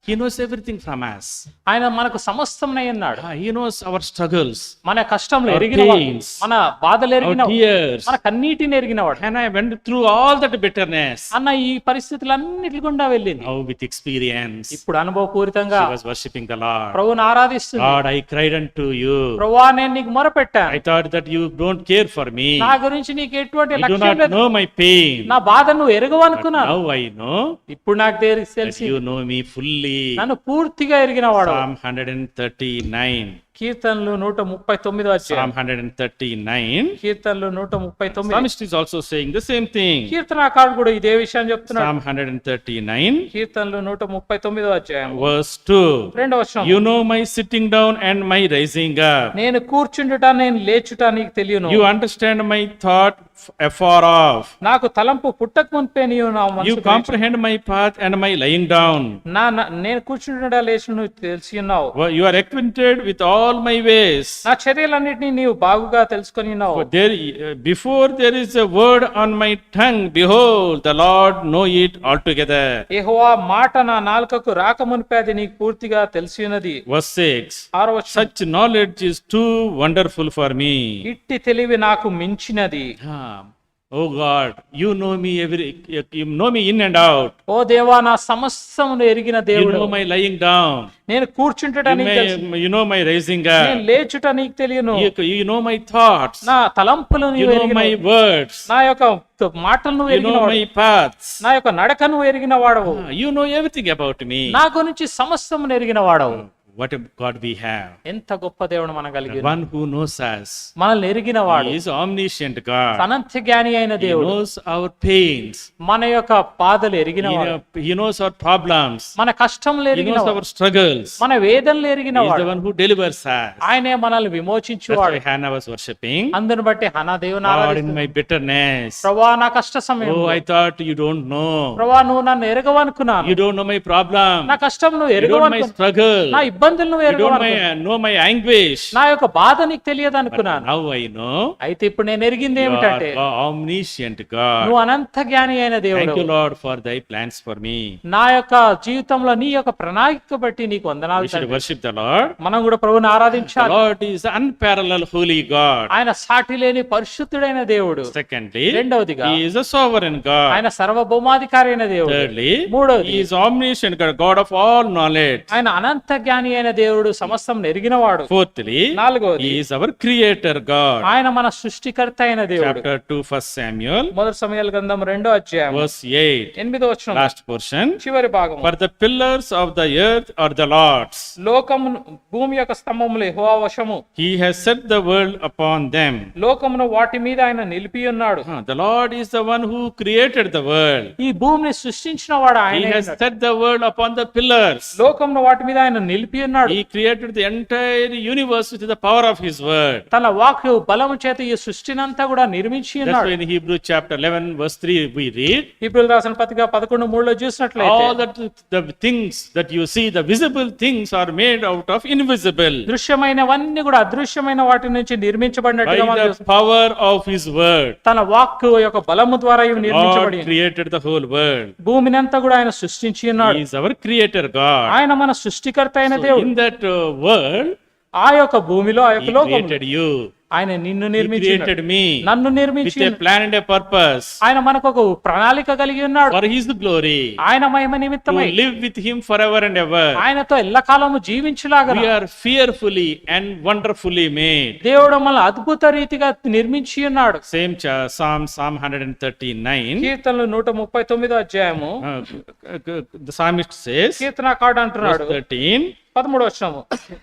He knows everything from us. ఆయన మనకు సమస్తమునై ఉన్నాడు. He knows our struggles, మన కష్టంలో our ఎరిగినవాడు, pains, మన బాధలు our ఎరిగినవాడు, tears. మన కన్నీటిని ఎరిగినవాడు. And I went through all that bitterness. అన్న ఈ పరిస్థితులన్నిటి గుండా వెళ్ళింది. Now with experience, ఇప్పుడు అనుభవపూరితంగా she was worshipping the Lord. ప్రభువుని ఆరాధిస్తుంది. Lord, I cried unto you. ప్రభువా నేను నీకు మొరపెట్టాను. I thought that you don't care for me. నా గురించి నీకు ఎటువంటి You do లక్ష్యం not లేదు. know my pain. నా బాధ నువ్వు But ఎరగవనుకున్నాను. now I know ఇప్పుడు నాకు that తెలిసి you know me fully. నన్ను పూర్తిగా ఎరిగినవాడు. Psalm 139. కీర్తనలు 139 వచ్చాయి. Psalm 139. కీర్తనలు 139. Psalmist is also saying the same thing. కీర్తనకారుడు కూడా ఇదే విషయం చెప్తున్నాడు. Psalm 139, కీర్తనలు 139 అధ్యాయం verse 2. రెండవ వచనం. You know my sitting down and my rising up. నేను కూర్చుండుట నేను లేచుట నీకు తెలియను. You understand my thought afar off. నాకు తలంపు పుట్టక మునిపే నీవు నా You మనసు comprehend my path and my lying down. నేను కూర్చుండుట లేచి నువ్వు తెలిసి ఉన్నావు. You are acquainted with all my ways. నా చర్యలన్నిటినీ నీవు బాగుగా తెలుసుకొని ఉన్నావు. Before there is a word on my tongue, behold, the Lord know it altogether. యెహోవా మాట నా నాలుకకు రాక మునిపే అది నీకు పూర్తిగా తెలిసి ఉన్నది. Verse 6. ఆరవ వచనం. Such knowledge is too wonderful for me. ఇట్టి తెలివి నాకు మించినది. Oh God, you know me in and out. ఓ దేవా నా సమస్తమును ఎరిగిన You దేవుడు. know my lying down. నేను కూర్చుంటుట నీకు తెలుసు. You know my rising నేను up. లేచుట నీకు తెలియను. You know my thoughts. నా తలంపులు You నీవు know ఎరిగిన my words. నా యొక్క మాటలు నువ్వు You ఎరిగిన know వాడవు. my paths. నా యొక్క నడక నువ్వు ఎరిగిన వాడవు. You know everything about me. నా గురించి సమస్తమును ఎరిగిన వాడవు. What a God we have. ఎంత గొప్ప దేవుడు మనం The కలిగి one who knows us. మనల్ని ఎరిగిన వాడు. He is omniscient God. అనంత జ్ఞాని అయిన He దేవుడు. knows our pains. మన యొక్క బాధలు ఎరిగిన వాడు. He knows our problems. మన కష్టములు He ఎరిగిన knows వాడు. our struggles. మన వేదనలు ఎరిగిన He is the వాడు. one who delivers us. ఆయనే మనల్ని That's విమోచించువాడు. why Hannah was worshipping. అందుని బట్టి హన్నా దేవుని Lord, in ఆరాధిస్తుంది. my bitterness. ప్రభువా నా కష్ట సమయం. Oh, I thought you don't know. ప్రభువా నువ్వు నన్ను ఎరగవనుకున్నాను. You don't know my problem. నా కష్టం నువ్వు You don't know my ఎరగవనుకున్నాను. struggle. నా ఇబ్బందులు నువ్వు You don't ఎరగవనుకున్నాను. know my anguish. నా యొక్క బాధ నీకు తెలియదు But అనుకున్నాను. now I know అయితే ఇప్పుడు నేను ఎరిగింది you ఏమిటంటే are omniscient God. నువ్వు అనంత జ్ఞాని అయిన దేవుడు. Thank you, Lord, for thy plans for me. నా యొక్క జీవితంలో నీ యొక్క ప్రణాళిక బట్టి నీకు వందనాలు We should తండ్రి. worship the Lord. మనం కూడా ప్రభువుని The ఆరాధించాలి. Lord is unparalleled holy God. ఆయన సాటి లేని పరిశుద్ధుడైన దేవుడు. Secondly, రెండవదిగా He is a sovereign God. ఆయన సర్వభౌమాధికారి అయిన దేవుడు. Thirdly, మూడవది He is omniscient God, God of all knowledge. ఆయన అనంత జ్ఞాని అయిన దేవుడు, సమస్తం ఎరిగినవాడు. Fourthly, నాలుగవది He is our creator God. ఆయన మన సృష్టికర్త అయిన దేవుడు. Chapter 2, 1 Samuel, మొదటి సమయాల గ్రంథం 2వ అధ్యాయం verse 8. 8వ వచనం Last portion. చివరి భాగం. For the pillars of the earth are the Lord's. లోకమును భూమి యొక్క స్తంభములు యెహోవా వశము. He has set the world upon them. లోకమును వాటి మీద ఆయన నిలిపి ఉన్నాడు. The Lord is the one who created the world. ఈ భూమిని సృష్టించిన వాడు He ఆయన. has set the world upon the pillars. లోకమును వాటి మీద ఆయన నిలిపి ఉన్నాడు. He created the entire universe with the power of His word. తన వాక్కు బలము చేత ఈ సృష్టినంతా కూడా నిర్మించి That's ఉన్నాడు. why in Hebrews chapter 11 verse 3 we read, హెబ్రీయులకు రాసిన పత్రిక 11:3లో చూసినట్లయితే all that the things that you see, the visible things are made out of invisible. దృశ్యమైనవన్నీ కూడా అదృశ్యమైన వాటి నుంచి By నిర్మించబడినట్టుగా మనం the చూస్తాం. power of His word, తన వాక్కు యొక్క బలము ద్వారా ఇవి God నిర్మించబడి created the whole world. భూమిని అంతా కూడా ఆయన సృష్టించి ఉన్నాడు. He is our creator God. ఆయన మన సృష్టికర్త అయిన So దేవుడు. in that world, ఆ యొక్క భూమిలో ఆ He యొక్క లోకములో created you. ఆయన నిన్ను He నిర్మించి created me నన్ను with నిర్మించి a plan and a purpose ఆయన మనకు ఒక ప్రణాళిక కలిగి ఉన్నాడు. for His glory, ఆయన మహిమ to నిమిత్తమై live with Him forever and ever. ఆయనతో ఎల్లకాలము జీవించులాగా We are fearfully and wonderfully made. దేవుడు మనల్ని అద్భుత రీతిగా నిర్మించి ఉన్నాడు. Same Psalm 139. కీర్తనలు 139వ అధ్యాయము The psalmist says, కీర్తనకారుడు verse అంటున్నాడు 13, 13వ వచనము.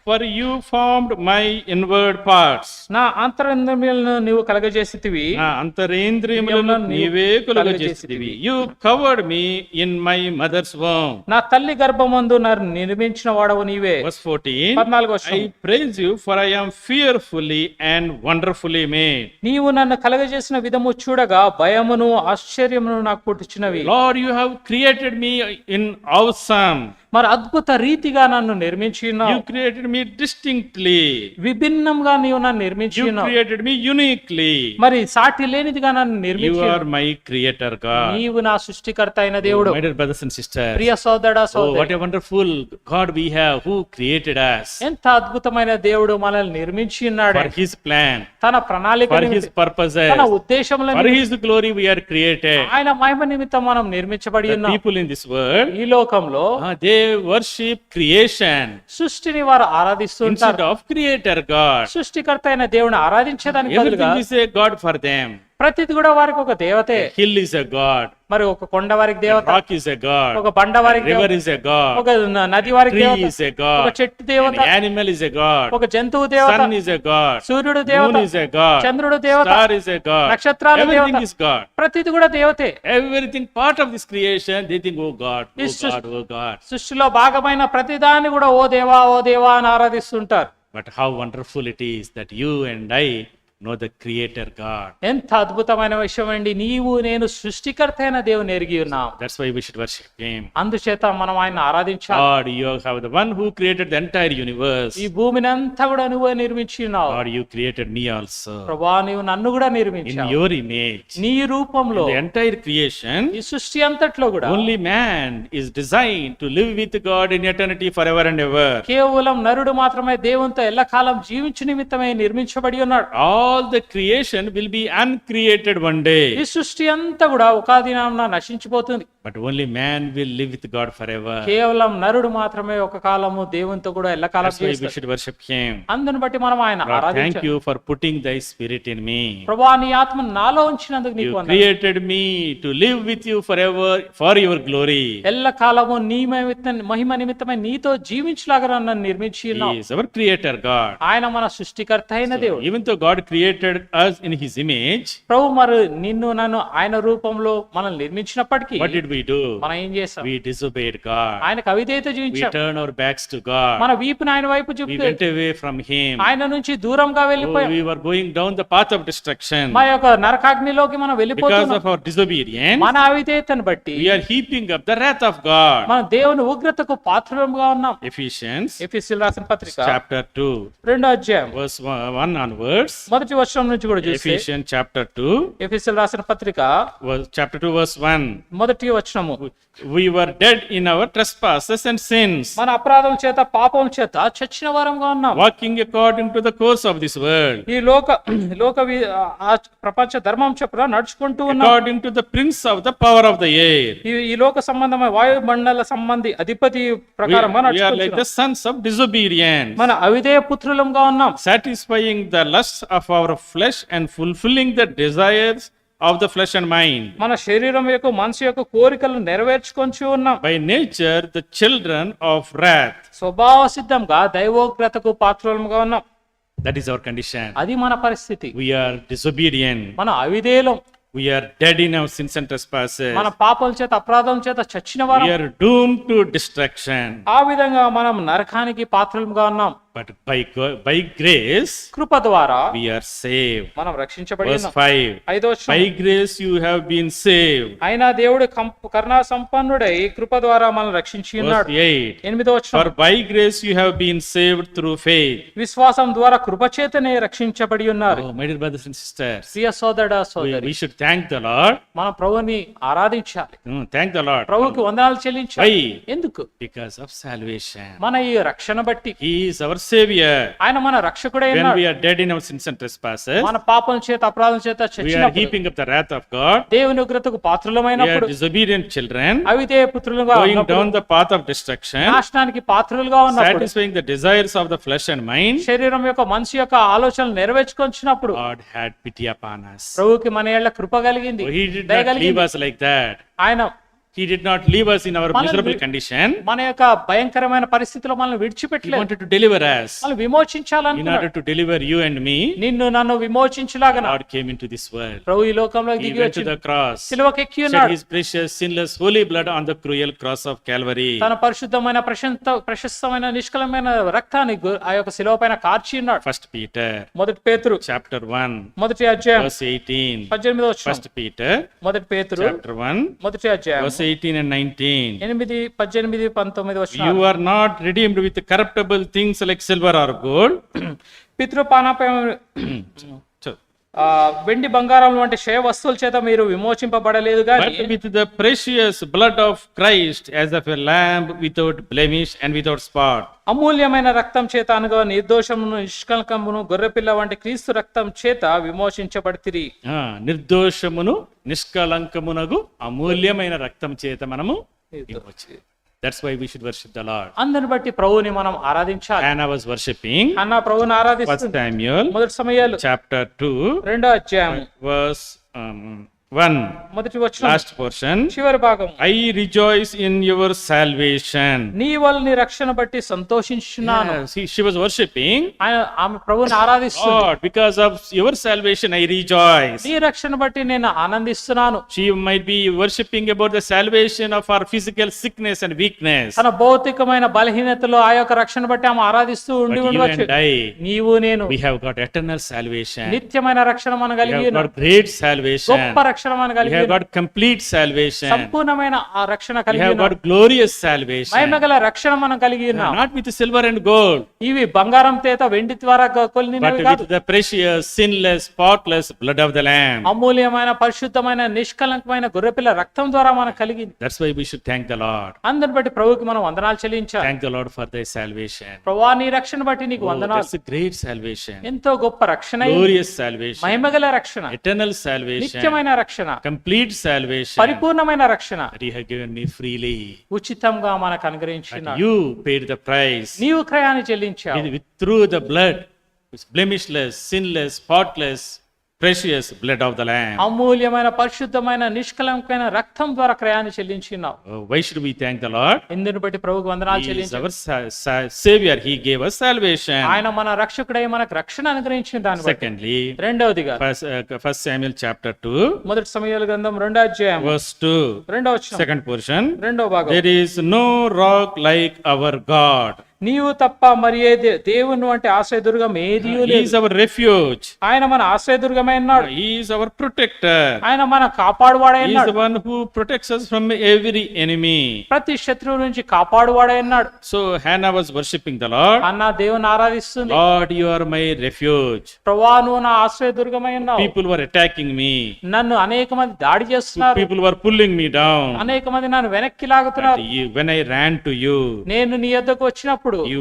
for you formed my inward parts. నా అంతరంద్రియములను నీవు కలగజేసితివి. నా అంతరేంద్రియములను నీవే కలుగజేసితివి. You covered me in my mother's womb. నా తల్లి గర్భమందు నన్ను నిర్మించిన వాడవు నీవే. Verse 14, 14వ వచనం. I praise you for I am fearfully and wonderfully made. నీవు నన్ను కలగజేసిన విధము చూడగా భయమును ఆశ్చర్యమును నాకు పుట్టించినవి. Lord, you have created me in awesome మరి అద్భుత రీతిగా నన్ను నిర్మించి ఉన్నావు. You created me distinctly. విభిన్నంగా నీవు నన్ను నిర్మించి You ఉన్నావు. created me uniquely. మరి సాటి లేనిదిగా నన్ను You నిర్మించి are my creator God. నీవు నా సృష్టికర్త అయిన దేవుడు. My dear brothers and sisters. ప్రియ సోదరుడా Oh, సోదరి, what a wonderful God we have who created us ఎంత అద్భుతమైన దేవుడు మనల్ని నిర్మించి ఉన్నాడు. for his plan, తన ప్రణాళిక for నిమిత్తం, his purposes, తన ఉద్దేశముల for నిమిత్తం, his glory we are created. ఆయన మహిమ నిమిత్తం మనం నిర్మించబడి The ఉన్నాం. people in this world, ఈ లోకంలో they worship creation సృష్టిని వారు ఆరాధిస్తుంటారు. instead of creator God. సృష్టికర్త అయిన దేవుని ఆరాధించేదానికి బదులుగా Everything is a God for them. ప్రతిది కూడా వారికి ఒక దేవతే. Hill is a God, మరి ఒక కొండ వారికి దేవత, rock is a God, ఒక బండ వారికి river దేవత, is a God, ఒక నది వారికి tree దేవత, is a ఒక God, చెట్టు దేవత, an animal is a God, ఒక జంతువు దేవత, sun is a God, సూర్యుడు moon దేవత, is a God, చంద్రుడు దేవత, star is a God, నక్షత్రాలు everything దేవత. is God. ప్రతిది కూడా దేవతే. Everything part of this creation, they think, oh God, oh Is God, oh God. సృష్టిలో భాగమైన ప్రతిదాన్ని కూడా ఓ దేవా ఓ దేవా అని ఆరాధిస్తుంటారు. But how wonderful it is that you and I know the creator God. ఎంత అద్భుతమైన విషయం అండి, నీవు నేను సృష్టికర్త అయిన దేవుని ఎరిగి ఉన్నాం. That's why we should worship him. అందుచేత మనం ఆయన ఆరాధించాలి. God, you have the one who created the entire universe. ఈ భూమిని అంతా కూడా నువ్వే నిర్మించి ఉన్నావు. God, you created me also. ప్రభా నీవు నన్ను కూడా In నిర్మించావు. your image. నీ రూపంలో The entire creation, ఈ సృష్టి అంతట్లో కూడా only man is designed to live with God in eternity forever and ever. కేవలం నరుడు మాత్రమే దేవునితో ఎల్లకాలం జీవించు నిమిత్తమే నిర్మించబడి ఉన్నాడు. All the creation will be uncreated one day. ఈ సృష్టి అంతా కూడా ఒక దినాన నశించిపోతుంది. But only man will live with God forever. కేవలం నరుడు మాత్రమే ఒక కాలము దేవునితో కూడా ఎల్లకాలం That's why we జీవిస్తాడు. should worship him. అందుని బట్టి మనం ఆయన Lord, thank ఆరాధించాలి. you for putting thy spirit in me. ప్రభువా నీ ఆత్మను నాలో ఉంచినందుకు నీకు You వందనాలు. created me to live with you forever for your glory. ఎల్లకాలము నీ మహిమ నిమిత్తమై నీతో జీవించలాగా నన్ను నిర్మించి He ఉన్నావు. is our creator God. ఆయన మన సృష్టికర్త అయిన దేవుడు. Even though God created us in his image, ప్రభు మరి నిన్ను నన్ను ఆయన రూపంలో మనం నిర్మించినప్పటికీ what did we do? మనం ఏం చేస్తాం? We disobeyed God. ఆయనకు అవిధేయత We జీవించాం. turned our backs to God. మన వీపుని ఆయన వైపు We చూపి went away from him. ఆయన నుంచి దూరంగా Oh, వెళ్ళిపోయాం. we were going down the path of destruction. మా యొక్క నరకాగ్నిలోకి మనం Because వెళ్ళిపోతున్నాం. of our disobedience, మన అవిధేయతను బట్టి we are heaping up the wrath of God. మన దేవుని ఉగ్రతకు పాత్రలుగా ఉన్నాం. Ephesians ఎఫెసీయులకు రాసిన పత్రిక chapter 2, 2వ అధ్యాయం verse 1 onwards. మొదటి వచనం నుంచి కూడా చూస్తే Ephesians chapter 2, ఎఫెసీయులకు రాసిన పత్రిక chapter 2, verse 1. మొదటి వచనము, We were dead in our trespasses and sins, మన అపరాధం చేత పాపం చేత చచ్చిన వారంగా ఉన్నాం. walking according to the course of this world, ఈ ఆ ప్రపంచ ధర్మం చొప్పున నడుచుకుంటూ ఉన్నాం. according to the prince of the power of the air. ఈ లోక సంబంధమైన వాయుమండల సంబంధి అధిపతి We ప్రకారంగా are like నడుచుకుంటున్నాం. the sons of disobedience, మన అవిధేయ పుత్రులంగా ఉన్నాం. satisfying the lusts of our flesh and fulfilling the desires of the flesh and mind. మన శరీరం యొక్క మనసు యొక్క కోరికలను నెరవేర్చుకొని ఉన్నాం. By nature, the children of wrath. స్వభావ సిద్ధంగా దైవోగ్రతకు పాత్రలుగా ఉన్నాం. That is our condition. అది మన పరిస్థితి. We are disobedient. మన అవిధేయులం. We are dead in our sins and trespasses. మన పాపల చేత అపరాధం చేత చచ్చిన We వారం. are doomed to destruction. ఆ విధంగా మనం నరకానికి పాత్రలుగా ఉన్నాం. But by grace, కృప ద్వారా we are saved. మనం రక్షించబడి Verse ఉన్నాం. 5. 5వ వచనం, By grace you have been saved. అయినా దేవుడు కరుణా సంపన్నుడై కృప ద్వారా మనం రక్షించి Verse ఉన్నాడు. 8. 8వ వచనం, For by grace you have been saved through faith. విశ్వాసం ద్వారా కృప చేతనే రక్షించబడి ఉన్నారు. Oh, my dear brothers and sisters, ప్రియ సోదరుడా we సోదరి, should thank the Lord. మన ప్రభుని ఆరాధించాలి. Thank the Lord. ప్రభుకి వందనాలు చెల్లించాలి. Why? ఎందుకు? Because of salvation. మన ఈ రక్షణ బట్టి. He is our savior. ఆయన మన రక్షకుడై When ఉన్నాడు. we are dead in our sins and trespasses, మన పాపం చేత అపరాధం చేత we are చచ్చినప్పుడు, heaping up the wrath of God. దేవుని ఉగ్రతకు We are పాత్రులమైనప్పుడు, disobedient children, అవిధేయ పుత్రులుగా going ఉన్నప్పుడు, down the path of destruction, నాశనానికి పాత్రులుగా ఉన్నప్పుడు, satisfying the desires of the flesh and mind. శరీరం యొక్క మనసు యొక్క ఆలోచనలు నెరవేర్చుకొచ్చినప్పుడు God had pity upon us. ప్రభువుకి మన ఏళ్ల కృప కలిగింది, He did దయ not leave కలిగింది. us like that. ఆయన He did not leave us in our Manal- miserable condition. మన యొక్క భయంకరమైన పరిస్థితిలో మనల్ని He విడిచిపెట్టలేదు. wanted to deliver us. మనం In విమోచించాలనుకున్నాడు. order to deliver you and me, నిన్ను నన్ను విమోచించలాగన God came into this world. ప్రభు ఈ లోకంలోకి He దిగి went to వచ్చి the cross, సిలువకి ఎక్కి shed ఉన్నాడు. his precious, sinless, holy blood on the cruel cross of Calvary. తన పరిశుద్ధమైన ప్రశస్తమైన నిష్కలమైన రక్తాన్ని ఆ యొక్క శిలువ పైన కార్చి ఉన్నాడు. 1 Peter మొదటి పేతురు chapter 1, మొదటి అధ్యాయం verse 18. 18వ వచనం. 1 Peter మొదటి పేతురు chapter 1, మొదటి అధ్యాయం verse 18 and 19. 8, 18, 19 వచ్చిన You are not redeemed with corruptible things like silver or gold. పితృపానపై So, వెండి బంగారం వంటి క్షయ వస్తువుల చేత మీరు విమోచింపబడలేదు గాని but with the precious blood of Christ as of a lamb without blemish and without spot. అమూల్యమైన రక్తం చేత అనగా నిర్దోషమును నిష్కలంకమును గొర్రెపిల్ల వంటి క్రీస్తు రక్తం చేత విమోచించబడితిరి. నిర్దోషమును నిష్కలంకమునగు అమూల్యమైన రక్తం చేత మనము విమోచించ. That's why we should worship the Lord. అందరిని బట్టి ప్రభువుని మనం ఆరాధించాలి. Hannah was worshiping. అన్న ప్రభువుని 1 ఆరాధిస్తుంది. Samuel మొదటి సమయాలు chapter 2 రెండో అధ్యాయం verse 1. మొదటి వచనం Last portion. చివరి భాగం. I rejoice in your salvation. నీ వల్ల నీ రక్షణ బట్టి సంతోషించున్నాను. See, she was worshiping. ఆమె ప్రభువుని ఆరాధిస్తుంది. Lord, because of your salvation I rejoice. నీ రక్షణ బట్టి నేను ఆనందిస్తున్నాను. She might be worshiping about the salvation of our physical sickness and weakness. తన భౌతికమైన బలహీనతలో ఆ యొక్క రక్షణ బట్టి ఆమె ఆరాధిస్తూ But ఉండి you ఉండవచ్చు. and I, నీవు నేను we have got eternal salvation. నిత్యమైన రక్షణ మనం We కలిగి have ఉన్నాం. got great salvation. గొప్ప రక్షణ మనం We కలిగి have ఉన్నాం. got complete salvation. సంపూర్ణమైన ఆ రక్షణ We కలిగి have ఉన్నాం. got glorious salvation. మహిమగల రక్షణ మనం కలిగి ఉన్నాం. Not with silver and gold, ఇవి బంగారం చేత వెండి ద్వారా but కొలినవి కాదు. with the precious, sinless, spotless blood of the Lamb. అమూల్యమైన పరిశుద్ధమైన నిష్కలంకమైన గొర్రెపిల్ల రక్తం ద్వారా మనం కలిగి. That's why we should thank the Lord. అందరిని బట్టి ప్రభువుకి మనం వందనాలు చెల్లించాలి. Thank the Lord for thy salvation. ప్రభువా నీ రక్షణ బట్టి నీకు Oh, వందనాలు. that's a great salvation. ఎంతో గొప్ప రక్షణ ఇది. Glorious salvation. మహిమగల రక్షణ, Eternal salvation. నిత్యమైన రక్షణ, Complete salvation. పరిపూర్ణమైన రక్షణ That you have given me freely. ఉచితంగా మనకు That అనుగ్రహించిన. you paid the price. నీవు క్రయాన్ని చెల్లించావు. Through the blood, blemishless, sinless, spotless, precious blood of the Lamb. అమూల్యమైన పరిశుద్ధమైన నిష్కలంకమైన రక్తం ద్వారా క్రయాన్ని చెల్లించినావు. Why should we thank the Lord? ఇందుని బట్టి ప్రభువుకు వందనాలు He is చెల్లించావు. our Savior. He gave us salvation. ఆయన మన రక్షకుడై మనకు రక్షణ అనుగ్రహించిన దాన్ని బట్టి. Secondly, రెండవదిగా 1 Samuel chapter 2, మొదటి సమూయేలు గ్రంథం 2వ అధ్యాయం verse 2. రెండవ వచనం. Second portion. రెండవ భాగం. There is no rock like our God. నీవు తప్ప మరి ఏ దేవుని వంటి ఆశ్రయదుర్గం ఏదియూ He లేదు. is our refuge. ఆయన మన ఆశ్రయదుర్గమై ఉన్నాడు. He is our protector. ఆయన మన కాపాడువాడై He is ఉన్నాడు. the one who protects us from every enemy. ప్రతి శత్రువు నుంచి కాపాడువాడై ఉన్నాడు. So Hannah was worshipping the Lord. అన్న దేవుని ఆరాధిస్తుంది. Lord, you are my refuge. ప్రభువా నువ్వు నా ఆశ్రయదుర్గమై ఉన్నావు. People were attacking me. నన్ను అనేక మంది దాడి చేస్తున్నారు. People were pulling me down. అనేక మంది నన్ను వెనక్కి లాగుతున్నారు. When I ran to you, నేను నీ యొద్దకు వచ్చినప్పుడు you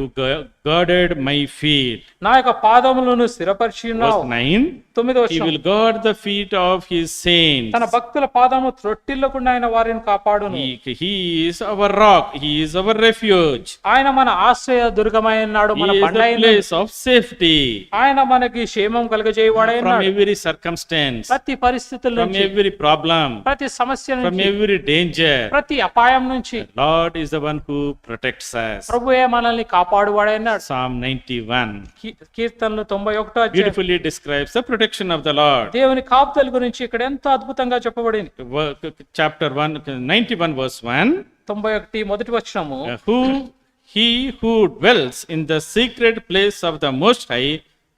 guarded my feet. నా యొక్క పాదములను స్థిరపరిచి ఉన్నావు. Verse 9. 9వ He వచనం. will guard the feet of his saints. తన భక్తుల పాదము త్రొట్టిల్లకుండా ఆయన వారిని కాపాడును. He is our rock. He is our refuge. ఆయన మన ఆశ్రయ దుర్గమై ఉన్నాడు. He మన is the బండ place of safety ఆయన మనకి క్షేమం కలుగజేయవాడై from ఉన్నాడు. every circumstance, ప్రతి పరిస్థితుల from నుంచి, every problem, ప్రతి సమస్య from నుంచి, every danger. ప్రతి అపాయం నుంచి Lord is the one who protects us. ప్రభువే మనల్ని కాపాడువాడై ఉన్నాడు. Psalm 91 కీర్తనలు 91వ అధ్యాయం beautifully describes the protection of the Lord. దేవుని కాపుదల గురించి ఇక్కడ ఎంతో అద్భుతంగా చెప్పబడింది. Chapter 91 verse 1. 91 మొదటి వచనము. He who dwells in the secret place of the Most High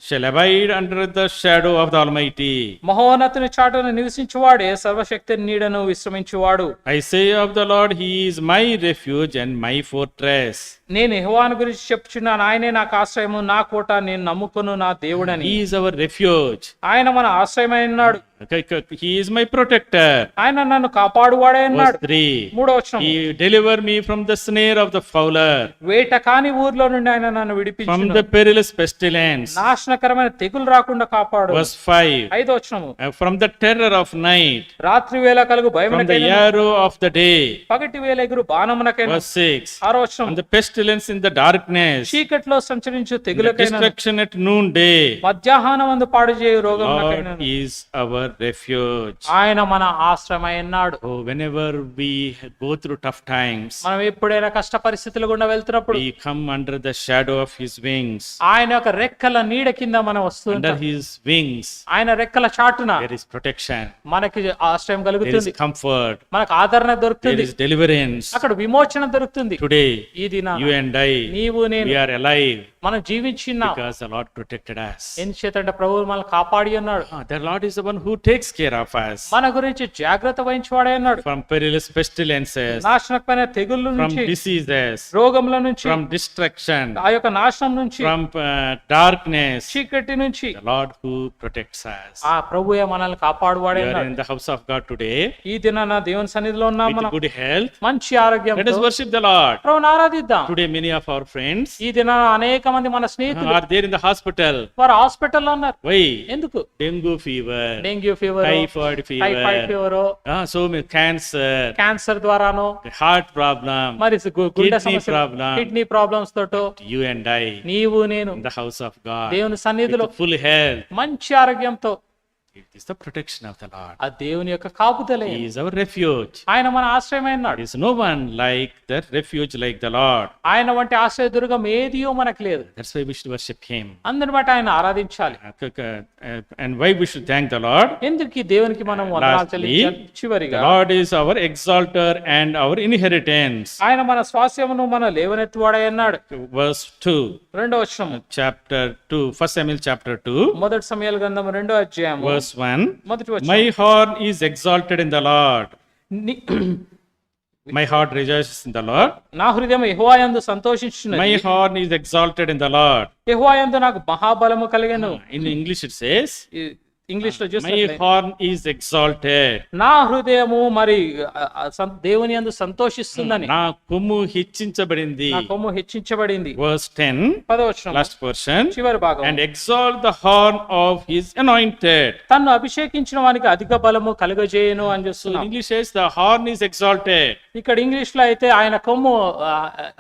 shall abide under the shadow of the Almighty. మహోన్నతుని చాటున నివసించువాడే సర్వశక్తి నీడను విశ్రమించువాడు. I say of the Lord, He is my refuge and my fortress. నేను యెహోవాను గురించి చెప్పుచున్నాను, ఆయనే నాకు ఆశ్రయము, నా కోట, నేను నమ్ముకొను నా దేవుడని. He is our refuge. ఆయన మన ఆశ్రయమై ఉన్నాడు. He is my protector. ఆయన నన్ను కాపాడువాడై ఉన్నాడు. Verse 3. 3వ వచనం. He deliver me from the snare of the fowler, వేట కాని ఊర్లో నుండి ఆయన నన్ను from విడిపించును. the perilous pestilence. నాశనకరమైన తెగులు రాకుండా కాపాడు. Verse 5. 5వ వచనము. From the terror of night, రాత్రి వేళ కలుగు from the భయమునకైనను, arrow of the day. పగటి వేళ ఎగురు బాణమునకైనను. Verse 6. 6వ వచనం. From the pestilence in the darkness, చీకట్లో సంచరించు the తెగులకైనను, destruction at noonday. మధ్యాహ్నమందు పాడు చేయు Lord రోగమునకైనను. is our refuge. ఆయన మన ఆశ్రమై ఉన్నాడు. Oh, whenever we go through tough times, మనం ఎప్పుడైనా కష్ట పరిస్థితులు గుండా వెళ్తున్నప్పుడు we come under the shadow of His wings. ఆయన యొక్క రెక్కల నీడ కింద మనం వస్తూ Under ఉంటాం. His wings, ఆయన రెక్కల చాటున there is protection, మనకి ఆశ్రయం there is కలుగుతుంది, comfort, మనకు ఆదరణ there దొరుకుతుంది, is deliverance. అక్కడ విమోచన దొరుకుతుంది. Today, ఈ దిన You and I, నీవు నేను we are alive మనం జీవించున్నాం. because the Lord protected us. ఎందుచేతంటే ప్రభువు మనల్ని కాపాడి ఉన్నాడు. The Lord is the one who takes care of us మన గురించి జాగ్రత్త వహించువాడే ఉన్నాడు. from perilous pestilences, నాశనకమైన తెగుళ్ళ from నుంచి, diseases, రోగముల నుంచి, from destruction, ఆ యొక్క నాశనం నుంచి, from darkness. చీకటి నుంచి The Lord who protects us. ఆ ప్రభువే మనల్ని కాపాడువాడే We are ఉన్నాడు. in the house of God today ఈ దినాన దేవుని సన్నిధిలో ఉన్నాం with మనం. good health. మంచి ఆరోగ్యం. Let us worship the Lord. ప్రభువుని ఆరాధిద్దాం. Today many of our friends ఈ దినాన అనేక మంది మన స్నేహితులు are there in the hospital. వారు హాస్పిటల్లో ఉన్నారు. Why? ఎందుకు? Dengue fever, dengue fever, typhoid typhoid fever, fever, so many cancer, cancer ద్వారాను, heart problem. మరి గుండె Kidney సమస్య, problem. కిడ్నీ ప్రాబ్లమ్స్ తోటో You and I నీవు నేను in the house of God దేవుని సన్నిధిలో with full health. మంచి ఆరోగ్యంతో, It is the protection of the Lord. ఆ దేవుని యొక్క కాపుదలే. He is our refuge. ఆయన మన ఆశ్రయమైనాడు. There is no one like the refuge like the Lord. ఆయన వంటి ఆశ్రయ దుర్గం ఏదియో మనకు లేదు. That's why we should worship Him. అందరిని బట్టి ఆయన ఆరాధించాలి. And why we should thank the Lord. ఎందుకు ఈ దేవునికి మనం వందనాలు Lastly, చెల్లించాలి? The చివరిగా Lord is our exalter and our inheritance. ఆయన మన స్వాస్యమును మన లేవనెత్తువాడై అన్నాడు. Verse 2, రెండో వచనం, chapter 2, 1 Samuel chapter 2, మొదటి సమయాల గ్రంథం రెండో అధ్యాయము verse 1. మొదటి వచనం. My horn is exalted in the Lord. ని- My heart rejoices in the Lord. నా హృదయం యెహోవాయందు సంతోషించుచున్నది. My horn is exalted in the Lord. యెహోవాయందు నాకు మహాబలము కలిగెను. In English it says, English లో my చూస్తే horn is exalted. నా హృదయము మరి దేవుని యందు సంతోషిస్తుందని, నా కొమ్ము హెచ్చించబడింది. నా కొమ్ము హెచ్చించబడింది. Verse 10, పదవచనం last portion. చివరి భాగం. And exalt the horn of his anointed. తన్ను అభిషేకించిన వానికి అధిక బలము కలుగజేయను అని So చూస్తున్నాం. English says the horn is exalted. ఇక్కడ ఇంగ్లీష్ లో అయితే ఆయన కొమ్ము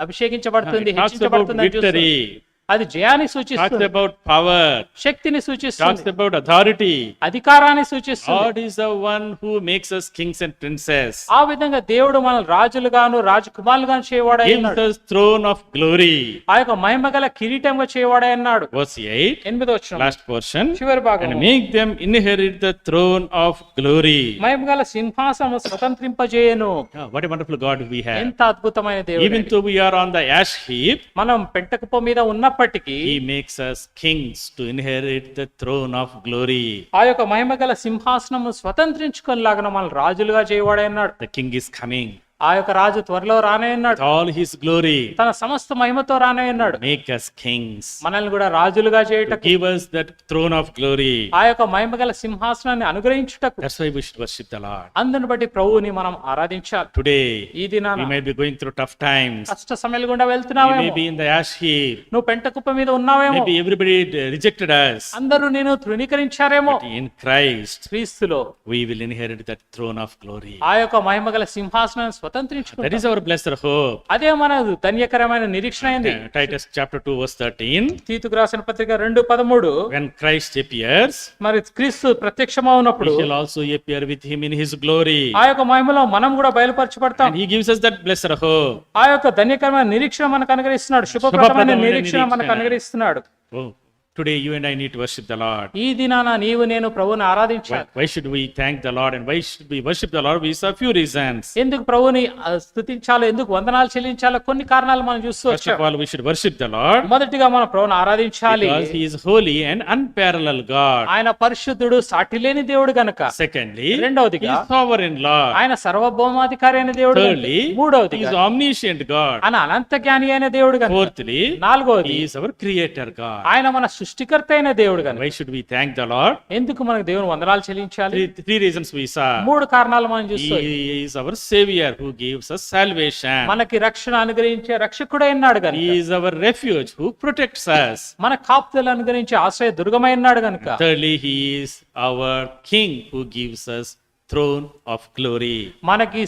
అభిషేకించబడుతుంది, It talks about హెచ్చించబడుతుంది అని చూస్తున్నాం. victory. అది జయాన్ని Talks సూచిస్తుంది, about power. శక్తిని Talks సూచిస్తుంది, about authority. అధికారాన్ని సూచిస్తుంది. God is the one who makes us kings and princes. ఆ విధంగా దేవుడు మన రాజులుగాను రాజకుమారులుగాను చేయవాడై Gives ఉన్నాడు. us throne of glory. ఆ యొక్క మహిమ గల కిరీటంగా చేయవాడై అన్నాడు. Verse 8, ఎనిమిదో వచనం last portion. చివరి భాగం. And make them inherit the throne of glory. మహిమ గల సింహాసనము స్వతంత్రింపజేయను. What a wonderful God we have. ఎంత అద్భుతమైన దేవుడు. Even though we are on the ash heap, మనం పెంటకుప్ప మీద ఉన్నప్పటికీ He makes us kings to inherit the throne of glory. ఆ యొక్క మహిమ గల సింహాసనము స్వతంత్రించుకునేలాగా మన రాజులుగా చేయవాడై ఉన్నాడు. The king is coming. ఆ యొక్క రాజు త్వరలో రానే ఉన్నాడు. With all his glory, తన సమస్త మహిమతో రానే ఉన్నాడు. make us kings. మనల్ని కూడా రాజులుగా చేయుటకు, Give us that throne of glory. ఆ యొక్క మహిమ గల సింహాసనాన్ని అనుగ్రహించుటకు, That's why we should worship the Lord. అందుని బట్టి ప్రభువుని మనం ఆరాధించాలి. Today, ఈ దినాన we might be going through tough times. కష్ట సమయాలు గుండా We వెళ్తున్నావేమో, may be in the ash heap. నువ్వు పెంటకుప్ప మీద ఉన్నావేమో, Maybe everybody rejected us. అందరూ నేను తృణీకరించారేమో. But in Christ, క్రీస్తులో we will inherit that throne of glory. ఆ యొక్క మహిమ గల సింహాసనాన్ని That స్వతంత్రించుకుంటాం. is our blessed hope. అదే మన ధన్యకరమైన నిరీక్షణ అయింది. Titus chapter 2 verse 13. తీతుకు రాసిన పత్రిక 2:13. When Christ appears, మరి క్రీస్తు ప్రత్యక్షమవునప్పుడు we shall also appear with him in his glory. ఆ యొక్క మహిమలో మనం కూడా బయలుపరచబడతాం. And he gives us that blessed hope. ఆ యొక్క ధన్యకరమైన నిరీక్షణ మనకు అనుగ్రహిస్తున్నాడు. శుభప్రదమైన నిరీక్షణ మనకు అనుగ్రహిస్తున్నాడు. Oh, today you and I need to worship the Lord. ఈ దినాన నీవు నేను ప్రభువుని ఆరాధించాలి. Why should we thank the Lord and why should we worship the Lord? We have few reasons. ఎందుకు ప్రభువుని స్తుతించాలో, ఎందుకు వందనాలు చెల్లించాలో కొన్ని కారణాలు మనం చూస్తూ First వచ్చాం. of all, we should worship the Lord మొదటిగా మన ప్రభువుని ఆరాధించాలి. because he is holy and unparalleled God. ఆయన పరిశుద్ధుడు, సాటిలేని దేవుడు గనుక. Secondly, రెండవదిగా he is sovereign Lord. ఆయన సర్వభౌమాధికారి అయిన దేవుడు గనుక. Thirdly, he మూడవదిగా is omniscient God. ఆయన అనంత జ్ఞాని అయిన దేవుడు గనుక. Fourthly, నాలుగవది he is our creator God. ఆయన మన సృష్టికర్త అయిన దేవుడు గనుక. Why should we thank the Lord? ఎందుకు మనకు దేవుని వందనాలు చెల్లించాలి? Three reasons we saw. మూడు కారణాలు మనం చూస్తాం. He is our savior who gives us salvation. మనకి రక్షణ అనుగ్రహించే రక్షకుడై ఉన్నాడు గనుక. He is our refuge who protects us. మన కాపుదలు అనుగ్రహించే ఆశ్రయ దుర్గమై ఉన్నాడు గనుక. Thirdly, he is our king who gives us throne of glory. మనకి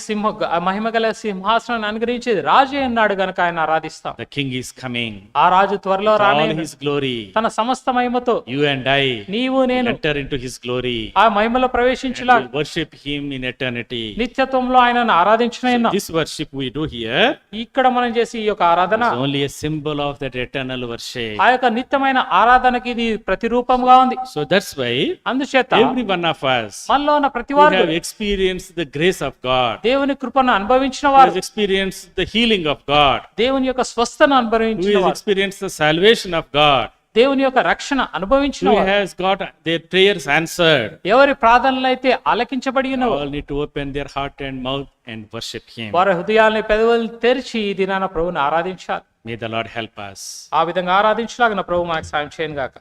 మహిమగల సింహాసనాన్ని అనుగ్రహించేది రాజే అన్నాడు గనుక ఆయన ఆరాధిస్తాం. The king is coming. ఆ రాజు త్వరలో With all రానే his glory. తన సమస్త మహిమతో You and I నీవు నేను enter into his glory. ఆ మహిమలో ప్రవేశించలా And we worship him in eternity. నిత్యత్వంలో ఆయనను ఆరాధించిన This worship we do here ఇక్కడ మనం చేసి ఈ యొక్క ఆరాధన is only a symbol of that eternal worship. ఆ యొక్క నిత్యమైన ఆరాధనకి ఇది ప్రతిరూపంగా ఉంది. So that's why అందుచేత every one of us మనలో ఉన్న ప్రతి వారు పొందారు have experienced the grace of God. దేవుని కృపను అనుభవించిన Who వారు has experienced the healing of God. దేవుని యొక్క స్వస్థను Who అనుభవించిన has వారు experienced the salvation of God. దేవుని యొక్క రక్షణ అనుభవించిన Who వారు has got their prayers answered. ఎవరి ప్రార్థనలు అయితే ఆలకించబడి ఉన్నవో All need to open their heart and mouth and worship Him. వారి హృదయాల్ని పెదవులు తెరిచి ఈ దినాన ప్రభువుని ఆరాధించాలి. May the Lord help us. ఆ విధంగా ఆరాధించలాగిన ప్రభు మనకు సాయం చేయను గాక.